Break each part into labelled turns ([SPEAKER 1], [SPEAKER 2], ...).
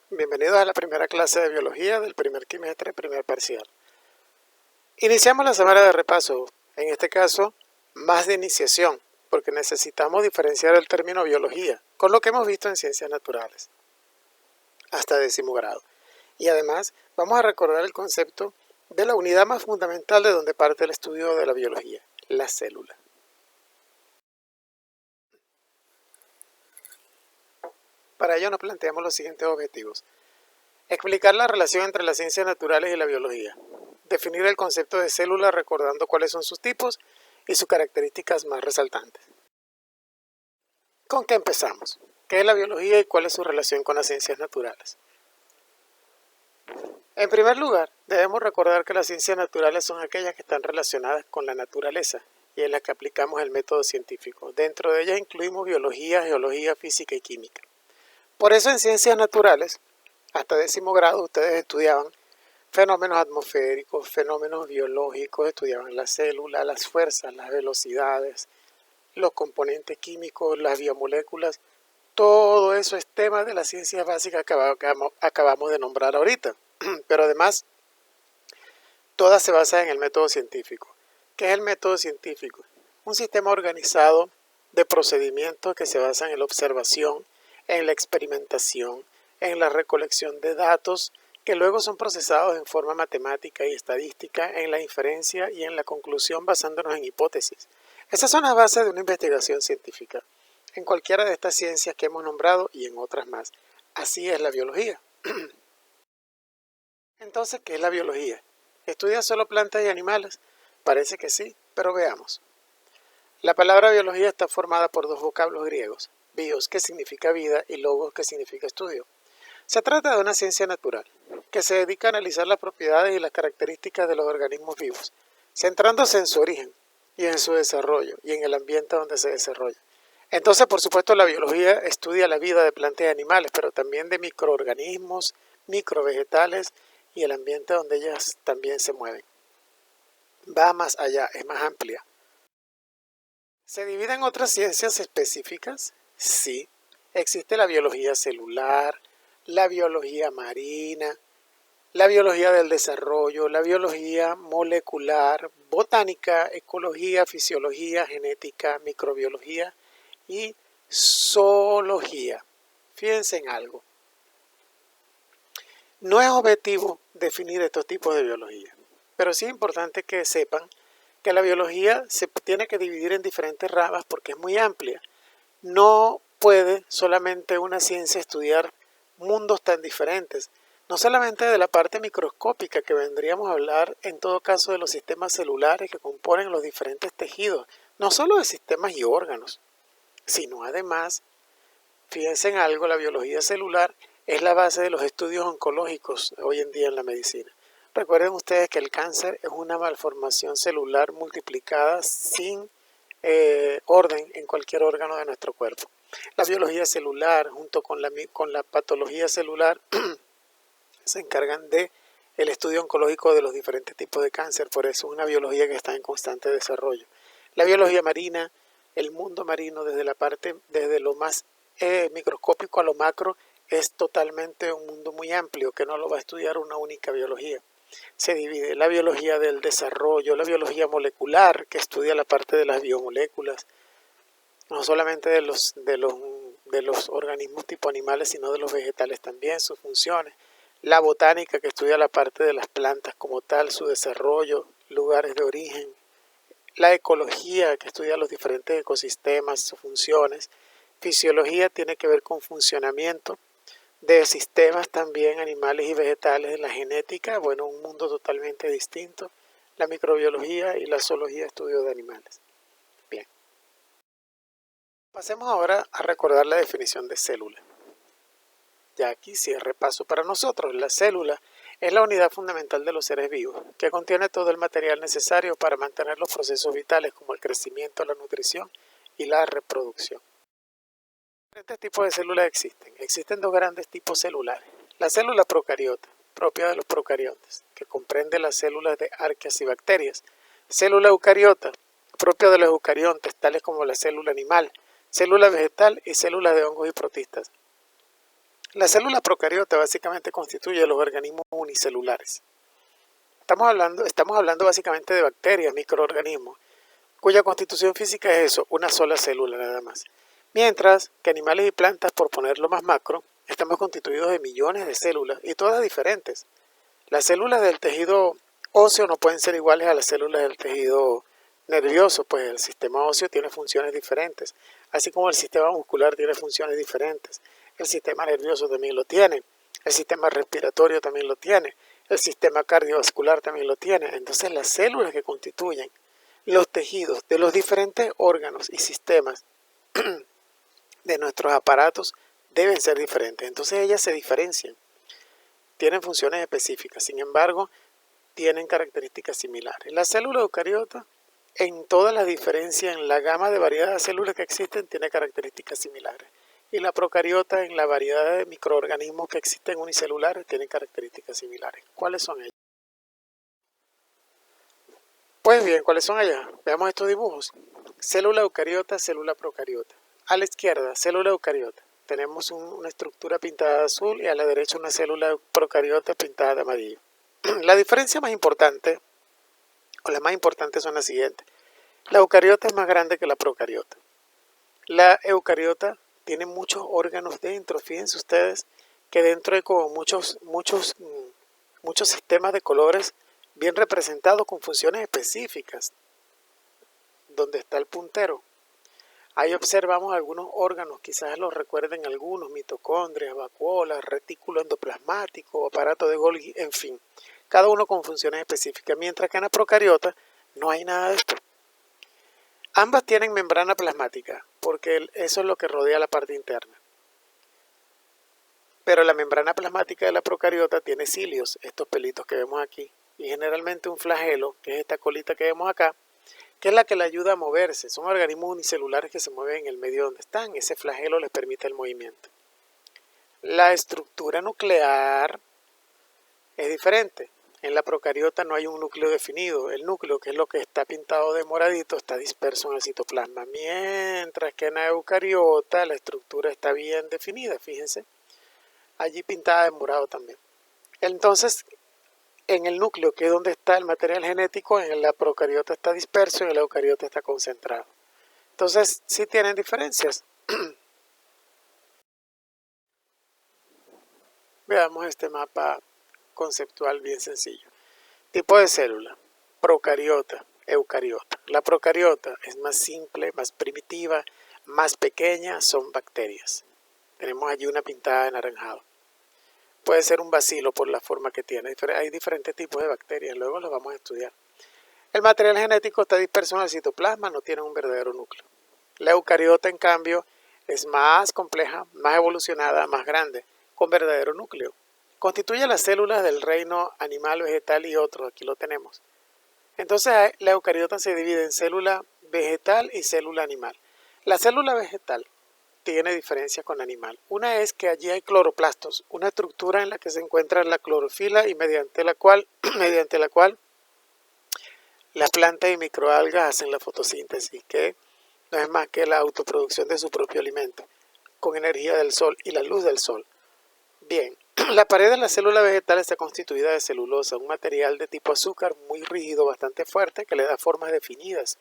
[SPEAKER 1] Bienvenidos a la primera clase de biología del primer trimestre, primer parcial. Iniciamos la semana de repaso, en este caso, más de iniciación, porque necesitamos diferenciar el término biología con lo que hemos visto en ciencias naturales, hasta 10º grado. Y además, vamos a recordar el concepto de la unidad más fundamental de donde parte el estudio de la biología, la célula. Para ello nos planteamos los siguientes objetivos. Explicar la relación entre las ciencias naturales y la biología. Definir el concepto de célula recordando cuáles son sus tipos y sus características más resaltantes. ¿Con qué empezamos? ¿Qué es la biología y cuál es su relación con las ciencias naturales? En primer lugar, debemos recordar que las ciencias naturales son aquellas que están relacionadas con la naturaleza y en las que aplicamos el método científico. Dentro de ellas incluimos biología, geología, física y química. Por eso en ciencias naturales, hasta 10º grado, ustedes estudiaban fenómenos atmosféricos, fenómenos biológicos, estudiaban la célula, las fuerzas, las velocidades, los componentes químicos, las biomoléculas. Todo eso es tema de las ciencias básicas que acabamos de nombrar ahorita. Pero además, todas se basan en el método científico. ¿Qué es el método científico? Un sistema organizado de procedimientos que se basan en la observación, en la experimentación, en la recolección de datos, que luego son procesados en forma matemática y estadística, en la inferencia y en la conclusión basándonos en hipótesis. Esas son las bases de una investigación científica, en cualquiera de estas ciencias que hemos nombrado y en otras más. Así es la biología. Entonces, ¿qué es la biología? ¿Estudia solo plantas y animales? Parece que sí, pero veamos. La palabra biología está formada por dos vocablos griegos, bios, que significa vida, y logos, que significa estudio. Se trata de una ciencia natural, que se dedica a analizar las propiedades y las características de los organismos vivos, centrándose en su origen y en su desarrollo y en el ambiente donde se desarrolla. Entonces, por supuesto, la biología estudia la vida de plantas y animales, pero también de microorganismos, microvegetales y el ambiente donde ellas también se mueven. Va más allá, es más amplia. ¿Se divide en otras ciencias específicas? Sí. Existe la biología celular, la biología marina, la biología del desarrollo, la biología molecular, botánica, ecología, fisiología, genética, microbiología y zoología. Fíjense en algo. No es objetivo definir estos tipos de biología, pero sí es importante que sepan que la biología se tiene que dividir en diferentes ramas porque es muy amplia. No puede solamente una ciencia estudiar mundos tan diferentes, no solamente de la parte microscópica que vendríamos a hablar en todo caso de los sistemas celulares que componen los diferentes tejidos, no solo de sistemas y órganos, sino además, fíjense en algo, la biología celular es la base de los estudios oncológicos hoy en día en la medicina. Recuerden ustedes que el cáncer es una malformación celular multiplicada sin orden en cualquier órgano de nuestro cuerpo. La biología celular junto con la patología celular se encargan de el estudio oncológico de los diferentes tipos de cáncer, por eso es una biología que está en constante desarrollo. La biología marina, el mundo marino desde lo más microscópico a lo macro, es totalmente un mundo muy amplio que no lo va a estudiar una única biología. Se divide la biología del desarrollo, la biología molecular, que estudia la parte de las biomoléculas, no solamente de los organismos tipo animales, sino de los vegetales también, sus funciones. La botánica, que estudia la parte de las plantas como tal, su desarrollo, lugares de origen. La ecología, que estudia los diferentes ecosistemas, sus funciones. Fisiología tiene que ver con funcionamiento de sistemas también animales y vegetales. La genética, bueno, un mundo totalmente distinto. La microbiología y la zoología, estudio de animales. Bien. Pasemos ahora a recordar la definición de célula. Ya aquí sí es repaso para nosotros. La célula es la unidad fundamental de los seres vivos, que contiene todo el material necesario para mantener los procesos vitales como el crecimiento, la nutrición y la reproducción. Diferentes tipos de células existen. Existen dos grandes tipos celulares. La célula procariota, propia de los procariontes, que comprende las células de arqueas y bacterias. Célula eucariota, propia de los eucariontes, tales como la célula animal, célula vegetal y células de hongos y protistas. La célula procariota básicamente constituye los organismos unicelulares. Estamos hablando básicamente de bacterias, microorganismos, cuya constitución física es eso, una sola célula nada más. Mientras que animales y plantas, por ponerlo más macro, estamos constituidos de millones de células y todas diferentes. Las células del tejido óseo no pueden ser iguales a las células del tejido nervioso, pues el sistema óseo tiene funciones diferentes, así como el sistema muscular tiene funciones diferentes. El sistema nervioso también lo tiene, el sistema respiratorio también lo tiene, el sistema cardiovascular también lo tiene. Entonces las células que constituyen los tejidos de los diferentes órganos y sistemas de nuestros aparatos deben ser diferentes. Entonces ellas se diferencian, tienen funciones específicas, sin embargo, tienen características similares. La célula eucariota, en todas las diferencias, en la gama de variedad de células que existen, tiene características similares. Y la procariota, en la variedad de microorganismos que existen unicelulares, tienen características similares. ¿Cuáles son ellas? Pues bien, ¿cuáles son ellas? Veamos estos dibujos. Célula eucariota, célula procariota. A la izquierda, célula eucariota. Tenemos una estructura pintada de azul y a la derecha una célula procariota pintada de amarillo. La diferencia más importante, o las más importantes, son las siguientes. La eucariota es más grande que la procariota. La eucariota tiene muchos órganos dentro. Fíjense ustedes que dentro hay como muchos sistemas de colores bien representados con funciones específicas. Donde está el puntero. Ahí observamos algunos órganos, quizás los recuerden algunos, mitocondrias, vacuolas, retículo endoplasmático, aparato de Golgi, en fin, cada uno con funciones específicas, mientras que en la procariota no hay nada de esto. Ambas tienen membrana plasmática, porque eso es lo que rodea la parte interna. Pero la membrana plasmática de la procariota tiene cilios, estos pelitos que vemos aquí, y generalmente un flagelo, que es esta colita que vemos acá, que es la que le ayuda a moverse. Son organismos unicelulares que se mueven en el medio donde están. Ese flagelo les permite el movimiento. La estructura nuclear es diferente. En la procariota no hay un núcleo definido. El núcleo, que es lo que está pintado de moradito, está disperso en el citoplasma. Mientras que en la eucariota la estructura está bien definida, fíjense. Allí pintada de morado también. Entonces, en el núcleo, que es donde está el material genético, en la procariota está disperso y en la eucariota está concentrado. Entonces, sí tienen diferencias. Veamos este mapa conceptual bien sencillo. Tipo de célula: procariota, eucariota. La procariota es más simple, más primitiva, más pequeña, son bacterias. Tenemos allí una pintada de anaranjado. Puede ser un bacilo por la forma que tiene. Hay diferentes tipos de bacterias, luego los vamos a estudiar. El material genético está disperso en el citoplasma, no tiene un verdadero núcleo. La eucariota, en cambio, es más compleja, más evolucionada, más grande, con verdadero núcleo. Constituye las células del reino animal, vegetal y otros, aquí lo tenemos. Entonces, la eucariota se divide en célula vegetal y célula animal. La célula vegetal tiene diferencias con animal. Una es que allí hay cloroplastos, una estructura en la que se encuentra la clorofila y mediante la cual las plantas y microalgas hacen la fotosíntesis, que no es más que la autoproducción de su propio alimento, con energía del sol y la luz del sol. Bien, la pared de la célula vegetal está constituida de celulosa, un material de tipo azúcar muy rígido, bastante fuerte, que le da formas definidas,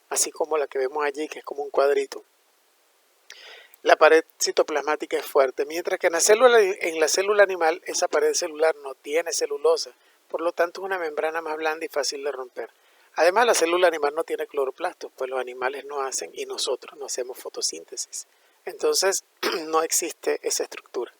[SPEAKER 1] así como la que vemos allí, que es como un cuadrito. La pared citoplasmática es fuerte, mientras que en la célula animal esa pared celular no tiene celulosa, por lo tanto es una membrana más blanda y fácil de romper. Además, la célula animal no tiene cloroplastos, pues los animales no hacen y nosotros no hacemos fotosíntesis. Entonces, no existe esa estructura.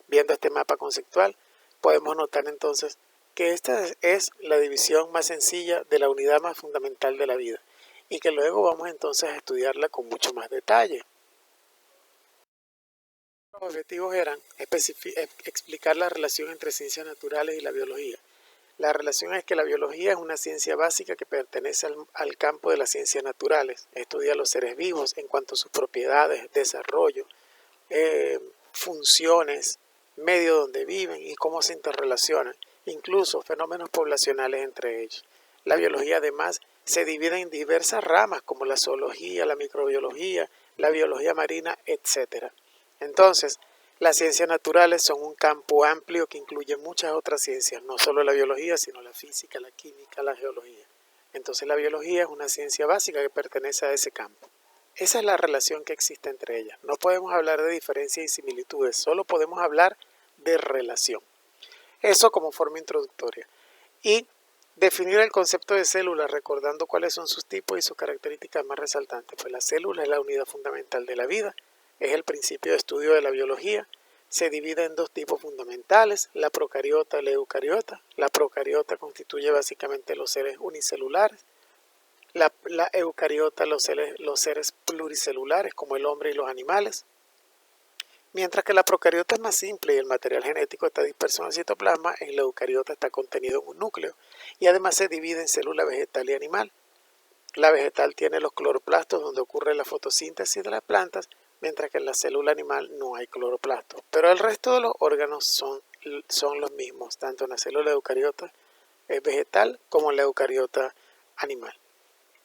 [SPEAKER 1] Viendo este mapa conceptual, podemos notar entonces que esta es la división más sencilla de la unidad más fundamental de la vida y que luego vamos entonces a estudiarla con mucho más detalle. Los objetivos eran explicar la relación entre ciencias naturales y la biología. La relación es que la biología es una ciencia básica que pertenece al campo de las ciencias naturales. Estudia a los seres vivos en cuanto a sus propiedades, desarrollo, funciones, medio donde viven y cómo se interrelacionan, incluso fenómenos poblacionales entre ellos. La biología además se divide en diversas ramas como la zoología, la microbiología, la biología marina, etc. Entonces, Las ciencias naturales son un campo amplio que incluye muchas otras ciencias, no solo la biología, sino la física, la química, la geología. Entonces la biología es una ciencia básica que pertenece a ese campo. Esa es la relación que existe entre ellas. No podemos hablar de diferencias y similitudes, solo podemos hablar de relación. Eso como forma introductoria. Y definir el concepto de célula recordando cuáles son sus tipos y sus características más resaltantes. Pues la célula es la unidad fundamental de la vida, es el principio de estudio de la biología, se divide en dos tipos fundamentales, la procariota y la eucariota. La procariota constituye básicamente los seres unicelulares, la eucariota los seres pluricelulares como el hombre y los animales. Mientras que la procariota es más simple y el material genético está disperso en el citoplasma, en la eucariota está contenido en un núcleo y además se divide en célula vegetal y animal. La vegetal tiene los cloroplastos donde ocurre la fotosíntesis de las plantas, mientras que en la célula animal no hay cloroplastos. Pero el resto de los órganos son los mismos, tanto en la célula eucariota vegetal como en la eucariota animal.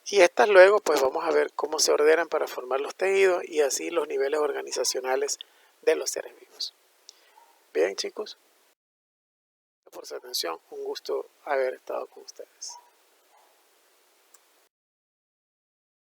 [SPEAKER 1] Y estas luego pues vamos a ver cómo se ordenan para formar los tejidos y así los niveles organizacionales de los seres vivos. Bien, chicos, por su atención, un gusto haber estado con ustedes.